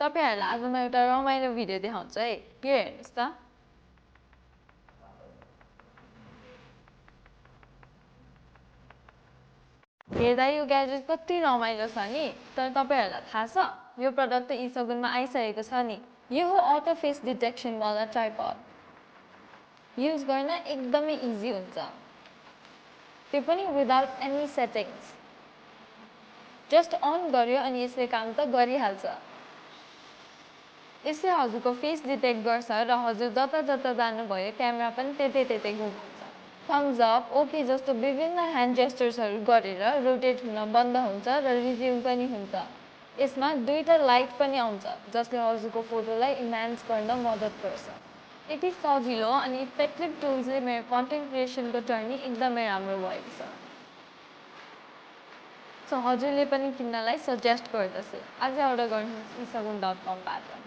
तपाईहरुलाई आज म एउटा रमाइलो भिडियो देखाउँछु है यो हेर्नुस् त हेर्दा यो ग्याजेट कति रमाइलो छ नि तर तपाईहरुलाई थाहा छ यो प्रडक्ट त इसगुनमा आइसकेको छ नि यो हो अटो फेस डिटेक्सन वाला ट्राइपड युज गर्न एकदमै इजी हुन्छ त्यो पनि without any settings just on गर्यो अनि यसले काम त गरिहाल्छ यसले हजुरको फेस डिटेक्ट गर्छ र हजुर जता जता जानुभयो क्यामेरा पनि त्यतै घुमाउँछ थम्स अप ओके जस्तो विभिन्न ह्यान्ड जेस्चर्सहरु गरेर रोटेट हुन बन्द हुन्छ र रिज्युम पनि हुन्छ यसमा दुईटा लाइट पनि आउँछ जसले हजुरको फोटोलाई इन्हान्स गर्न मद्दत गर्छ यति सजिलो अनि इफेक्टिभ टुल्सले मेरो कन्टेन्ट क्रिएसनको जर्नी एकदमै राम्रो भएको छ सो हजुरले पनि किन्नलाई सजेस्ट गर्दछु आज अर्डर गर्नुहोस् isagun.com बाट